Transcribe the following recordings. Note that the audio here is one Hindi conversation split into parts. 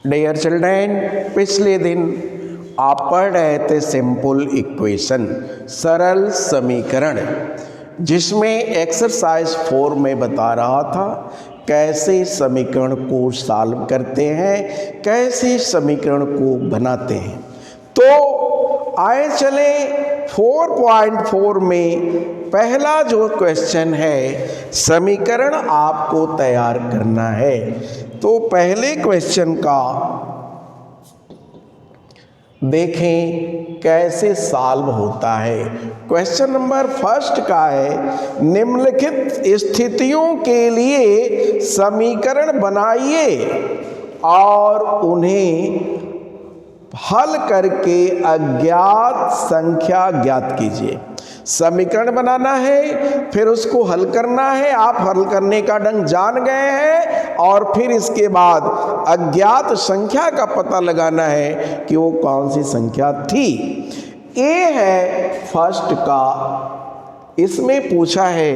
डियर चिल्ड्रेन, पिछले दिन आप पढ़ रहे थे सिंपल इक्वेशन, सरल समीकरण, जिसमें एक्सरसाइज 4 में बता रहा था कैसे समीकरण को सॉल्व करते हैं, कैसे समीकरण को बनाते हैं। तो आए चले 4.4 में पहला जो क्वेश्चन है, समीकरण आपको तैयार करना है। तो पहले क्वेश्चन का देखें कैसे सॉल्व होता है। क्वेश्चन नंबर फर्स्ट का है, निम्नलिखित स्थितियों के लिए समीकरण बनाइए और उन्हें हल करके अज्ञात संख्या ज्ञात कीजिए। समीकरण बनाना है, फिर उसको हल करना है। आप हल करने का ढंग जान गए हैं और फिर इसके बाद अज्ञात संख्या का पता लगाना है कि वो कौन सी संख्या थी। ये है फर्स्ट का, इसमें पूछा है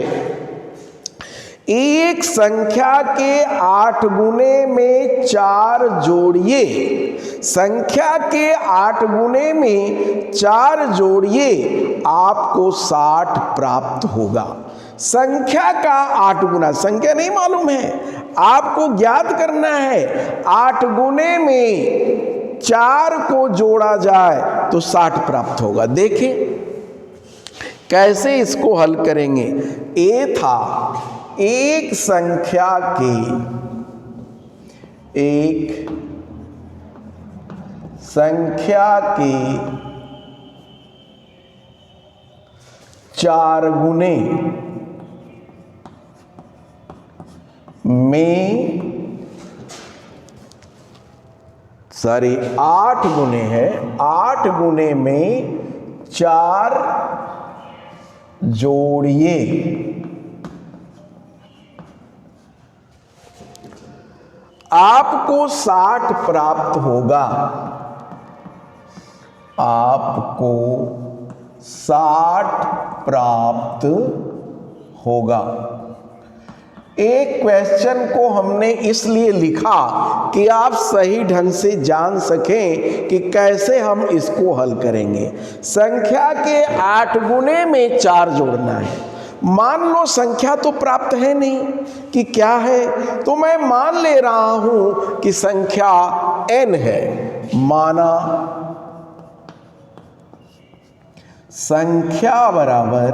एक संख्या के 8 गुने में 4 जोड़िए। संख्या के 8 गुने में 4 जोड़िए, आपको 60 प्राप्त होगा। संख्या का 8 गुना, संख्या नहीं मालूम है, आपको ज्ञात करना है। 8 गुने में 4 को जोड़ा जाए तो 60 प्राप्त होगा। देखें कैसे इसको हल करेंगे। ए था एक संख्या के 4 गुने में 8 गुने है, 8 गुने में 4 जोड़िए। आपको 60 प्राप्त होगा। आपको 60 प्राप्त होगा। एक क्वेश्चन को हमने इसलिए लिखा कि आप सही ढंग से जान सकें कि कैसे हम इसको हल करेंगे। संख्या के 8 गुने में 4 जोड़ना है। मान लो संख्या तो प्राप्त है नहीं कि क्या है, तो मैं मान ले रहा हूं कि संख्या n है। माना संख्या बराबर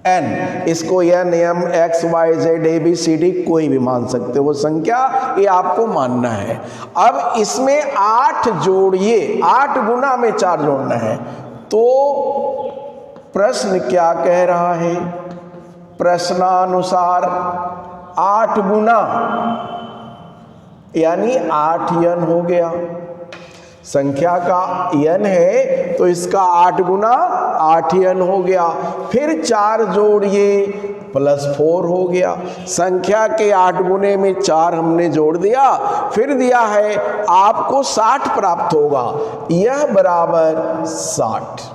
n, इसको यह नियम x y z a b c d कोई भी मान सकते हो संख्या, ये आपको मानना है। अब इसमें 8 जोड़िए, 8 गुना में 4 जोड़ना है। तो प्रश्न क्या कह रहा है? प्रश्नानुसार 8 गुना यानी 8n हो गया। संख्या का n है तो इसका 8 गुना 8n हो गया। फिर 4 जोड़िए +4 हो गया। संख्या के 8 गुने में 4 हमने जोड़ दिया, फिर दिया है आपको 60 प्राप्त होगा। यह बराबर 60।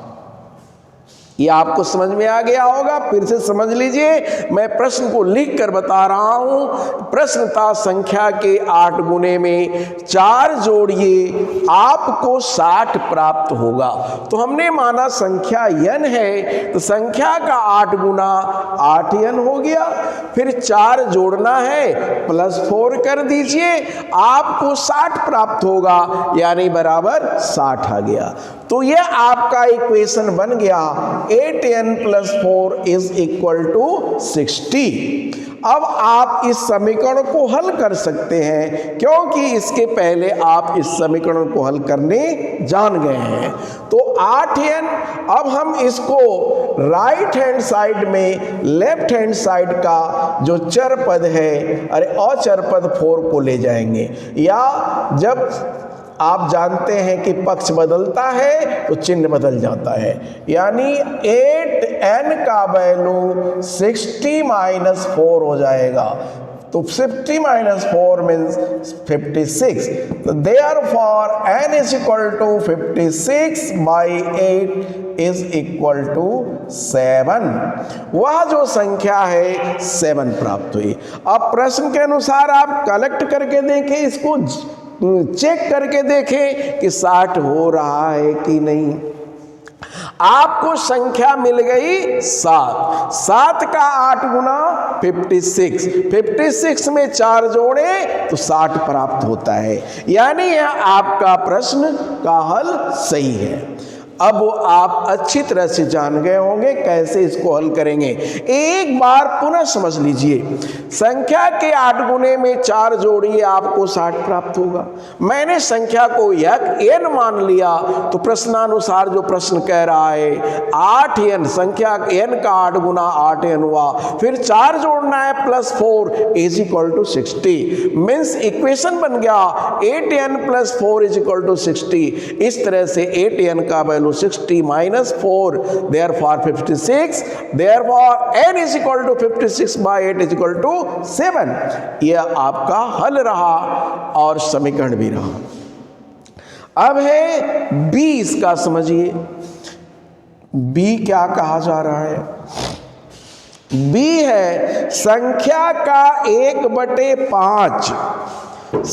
ये आपको समझ में आ गया होगा। फिर से समझ लीजिए, मैं प्रश्न को लिख कर बता रहा हूं। प्रश्न था संख्या के 8 गुने में 4 जोड़िए, आपको 60 प्राप्त होगा। तो हमने माना संख्या n है, तो संख्या का 8 गुना 8n हो गया। फिर 4 जोड़ना है, +4 कर दीजिए, आपको 60 प्राप्त होगा, यानी बराबर 60 आ गया। तो यह आपका इक्वेशन बन गया 8n + 4 = 60। अब आप इस समीकरण को हल कर सकते हैं, क्योंकि इसके पहले आप इस समीकरण को हल करने जान गए हैं। तो 8n, अब हम इसको राइट हैंड साइड में लेफ्ट हैंड साइड का जो चर पद है, अचर पद 4 को ले जाएंगे। या जब आप जानते हैं कि पक्ष बदलता है तो चिन्ह बदल जाता है, यानी 8n का वैल्यू 60 - 4 हो जाएगा। तो 50 माइनस 4 मीन्स 56। तो therefore n is equal to 56 by 8 is equal to 7। वह जो संख्या है 7 प्राप्त हुई। अब प्रश्न के अनुसार आप कलेक्ट करके देखें, इसको चेक करके देखें कि 60 हो रहा है कि नहीं। आपको संख्या मिल गई 7। 7 का 8 गुना 56, 56 में 4 जोड़े तो 60 प्राप्त होता है। यानी यह आपका प्रश्न का हल सही है। अब आप अच्छी तरह से जान गए होंगे कैसे इसको हल करेंगे। एक बार पुनः समझ लीजिए, संख्या के 8 गुने में 4 जोड़िए आपको 60 प्राप्त होगा। मैंने संख्या को n मान लिया, तो प्रश्नानुसार जो प्रश्न कह रहा है 8n, संख्या n का 8 गुना 8n हुआ, फिर 4 जोड़ना है plus 4 is equal to 60। Means equation बन गया 8n plus 4 is equal to 60। इस तरह से 8n का value 60 minus 4, therefore 56, therefore n is equal to 56 by 8 is equal to 7। यह आपका हल रहा और समीकरण भी रहा। अब है b, इसका समझिए b क्या कहा जा रहा है। b है संख्या का 1/5,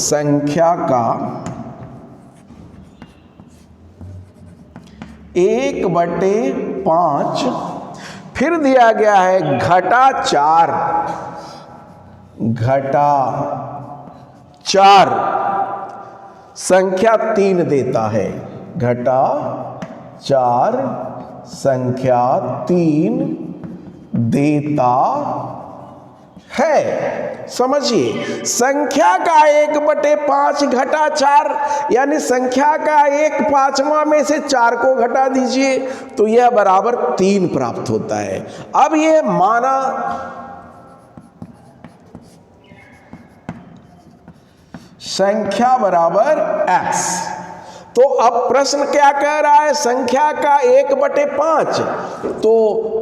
संख्या का 1/5, फिर दिया गया है घटा 4, घटा 4 संख्या 3 देता है, घटा 4 संख्या 3 देता है। समझिए, संख्या का 1/5 घटा 4, यानी संख्या का 1/5 में से 4 को घटा दीजिए तो यह बराबर 3 प्राप्त होता है। अब यह माना संख्या बराबर x, तो अब प्रश्न क्या कह रहा है, संख्या का 1/5, तो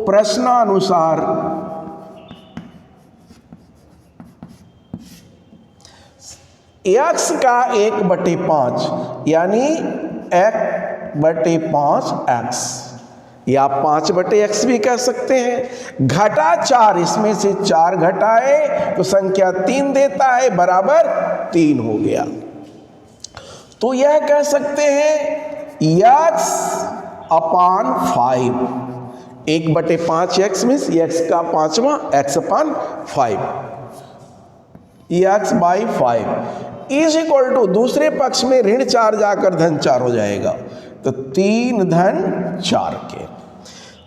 प्रश्नानुसार x का 1/5 यानी 1/5x, या 5/x भी कह सकते हैं। घटा 4, इसमें से 4 घटाए तो संख्या 3 देता है, बराबर 3 हो गया। तो यह कह सकते हैं x/5, 1/5x मीन्स x का 5वां, x/5, x/5 is equal to, दूसरे पक्ष में ऋण 4 जाकर धन 4 हो जाएगा, तो 3 धन 4 के।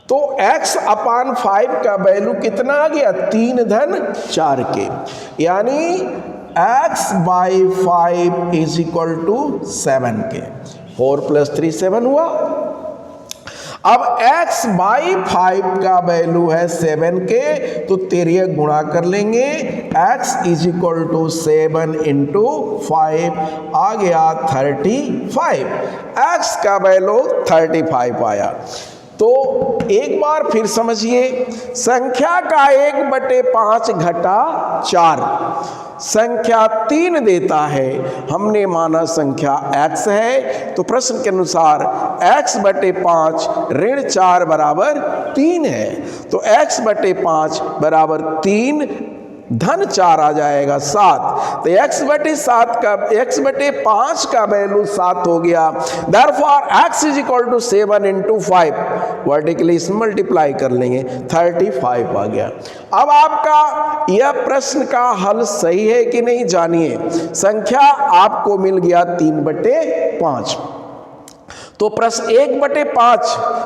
तो x/5 का वैल्यू कितना आ गया, 3 धन 4 के, यानी x/5 इज इक्वल टू 7 के। 4 + 3 7 हुआ। अब x/5 का वैल्यू है 7 के, तो 13 गुणा कर लेंगे, x is equal to 7 into 5 आ गया 35। x का वैल्यू 35 आया। तो एक बार फिर समझिए, संख्या का 1/5 घटा 4 संख्या 3 देता है। हमने माना संख्या x है, तो प्रश्न के अनुसार x/5 ऋण 4 बराबर 3 है, तो x/5 बराबर 3 धन 4 आ जाएगा 7, तो x/5 का वैल्यू 7 हो गया। Therefore x is equal to 7 into 5, vertically इसमें मल्टीप्लाई कर लेंगे, 35 आ गया। अब आपका यह प्रश्न का हल सही है कि नहीं जानिए। संख्या आपको मिल गया 3/5, तो प्रश्न 1/5,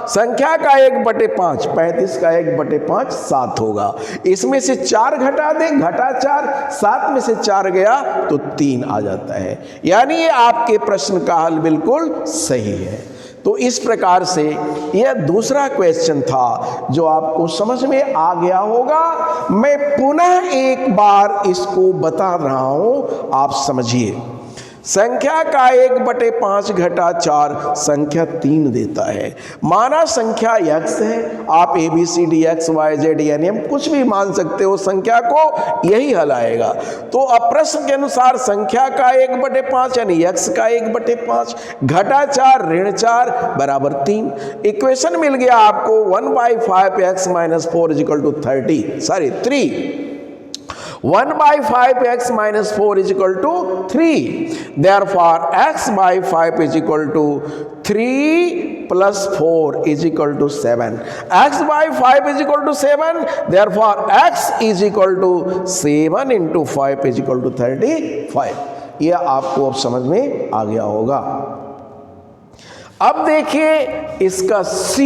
संख्या का 1/5, 35 का 1/5 7 होगा। इसमें से 4 घटा दें, घटा 4, 7 में से 4 गया तो 3 आ जाता है, यानी ये आपके प्रश्न का हल बिल्कुल सही है। तो इस प्रकार से यह दूसरा क्वेश्चन था जो आपको समझ में आ गया होगा। मैं पुनः एक बार इसको बता रहा हूं, आप समझिए। संख्या का 1/5 घटा 4 संख्या 3 देता है। माना संख्या x है, आप ABCD x y z यानी हम कुछ भी मान सकते हो संख्या को, यही हल आएगा। तो अब प्रश्न के अनुसार संख्या का 1/5 यानी x का 1/5 घटा 4 ऋण 4 बराबर 3। इक्वेशन मिल गया आपको 1/5x - 4 = 3। 1/5x - 4 = 3. Therefore, x/5 = 3 + 4 = 7. x/5 = 7. Therefore, x = 7 × 5 = 35. यह आपको अब समझ में आ गया होगा। अब देखिए इसका C,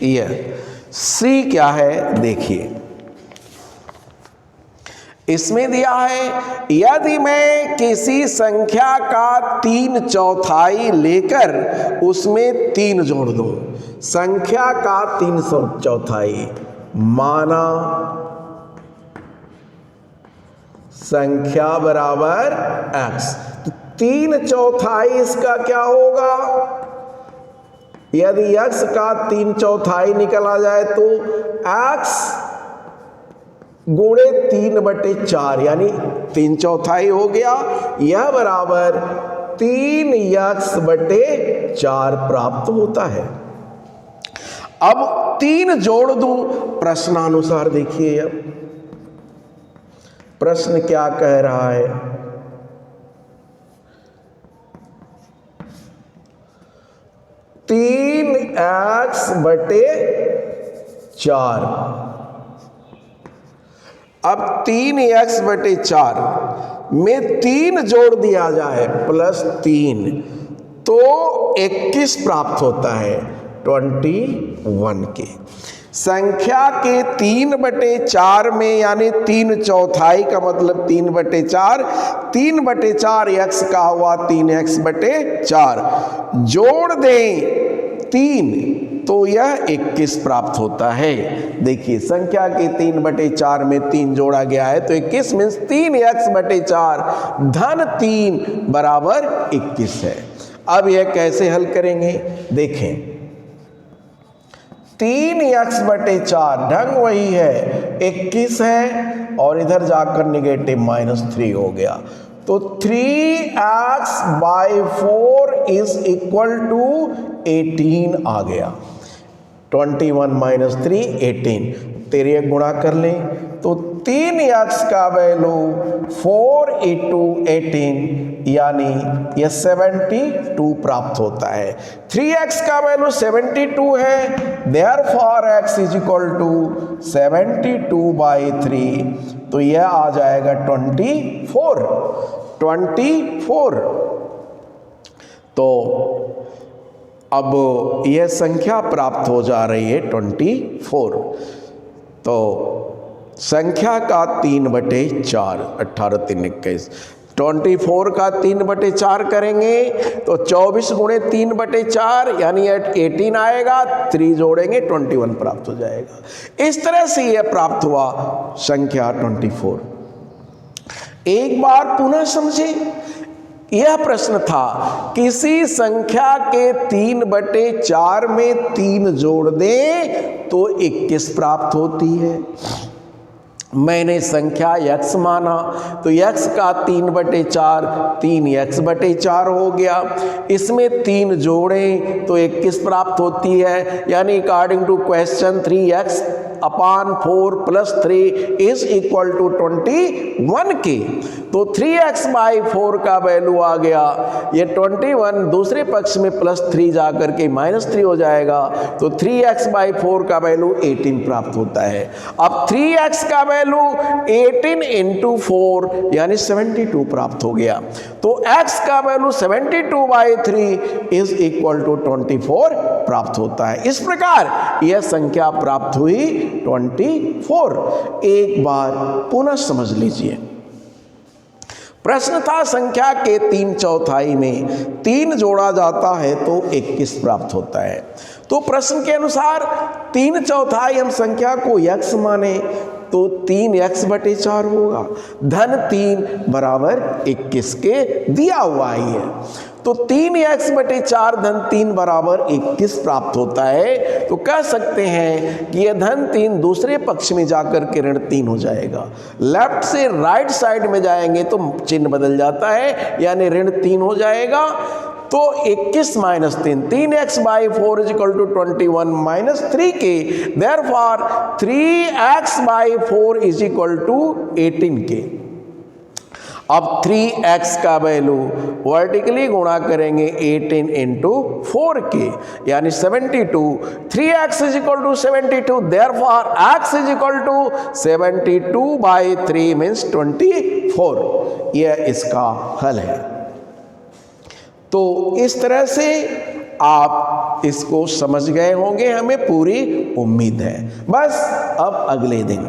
यह C क्या है देखिए, इसमें दिया है यदि मैं किसी संख्या का 3/4 लेकर उसमें 3 जोड़ दूं, संख्या का 3/4 माना संख्या बराबर x, तो 3/4 इसका क्या होगा? यदि x का 3/4 निकल आ जाए तो x गुणे 3/4 यानी 3/4 हो गया, यह बराबर 3x/4 प्राप्त होता है। अब 3 जोड़ दूं प्रश्नानुसार, देखिए अब प्रश्न क्या कह रहा है, 3x/4। अब 3x/4 में 3 जोड़ दिया जाए +3 तो 21 प्राप्त होता है, 21 के। संख्या के 3/4 में यानी 3/4 का मतलब 3/4, 3/4 x का हुआ 3x/4, जोड़ दें 3 तो यह 21 प्राप्त होता है। देखिए संख्या के 3/4 में 3 जोड़ा गया है तो 21 मीन्स 3x/4 धन 3 बराबर 21 है। अब यह कैसे हल करेंगे देखें, 3x/4 ढंग वही है, 21 है और इधर जाकर निगेटिव -3 हो गया, तो 3x/4 = 18 आ गया। 21 - 3 18, तेरे गुणा कर लें तो 3x का वैल्यू 4 × 18 यानी यह 72 प्राप्त होता है। 3x का वैल्यू 72 है, therefore x = 72/3, तो यह आ जाएगा 24। तो अब यह संख्या प्राप्त हो जा रही है 24। तो संख्या का 3/4, 18 3 21, 24 का 3/4 करेंगे तो 24 गुणे 3/4 यानी 18 आएगा, 3 जोड़ेंगे 21 प्राप्त हो जाएगा। इस तरह से यह प्राप्त हुआ संख्या 24। एक बार पुनः समझे, यह प्रश्न था किसी संख्या के 3/4 में 3 जोड़ दें तो 21 प्राप्त होती है। मैंने संख्या x माना तो x का 3/4 3x/4 हो गया, इसमें 3 जोड़ें तो 21 प्राप्त होती है, यानी अकॉर्डिंग टू क्वेश्चन 3x/4 + 3 = 21 के। तो 3x/4 का वैल्यू आ गया, ये 21 दूसरे पक्ष में +3 जाकर के -3 हो जाएगा, तो 3x/4 का वैल्यू 18 प्राप्त होता है। अब 3x का वैल्यू 18 × 4 यानी 72 प्राप्त हो गया, तो x का वैल्यू 72/3 = 24 प्राप्त होता है। इस प्रकार यह संख्या प्राप्त हुई 24। एक बार पुनः समझ लीजिए, प्रश्न था संख्या के 3/4 में 3 जोड़ा जाता है तो 21 प्राप्त होता है। तो प्रश्न के अनुसार 3/4 हम संख्या को x माने तो 3x/4 होगा। धन 3 बराबर 21 के दिया हुआ ही है, तो 3x/4 धन 3 बराबर 21 प्राप्त होता है। तो कह सकते हैं कि यह धन 3 दूसरे पक्ष में जाकर के ऋण 3 हो जाएगा। लेफ्ट से राइट साइड में जाएंगे तो चिन्ह बदल जाता है, यानी ऋण 3 हो जाएगा। तो 21 minus 3, 3x/4 = 21 minus 3k, therefore 3x/4 = 18k। अब 3x का वैल्यू वर्टिकली गुणा करेंगे 18 इंटू 4k, यानी 72। 3x = 72, therefore x = 72/3 means 24। यह इसका हल है। तो इस तरह से आप इसको समझ गए होंगे, हमें पूरी उम्मीद है। बस अब अगले दिन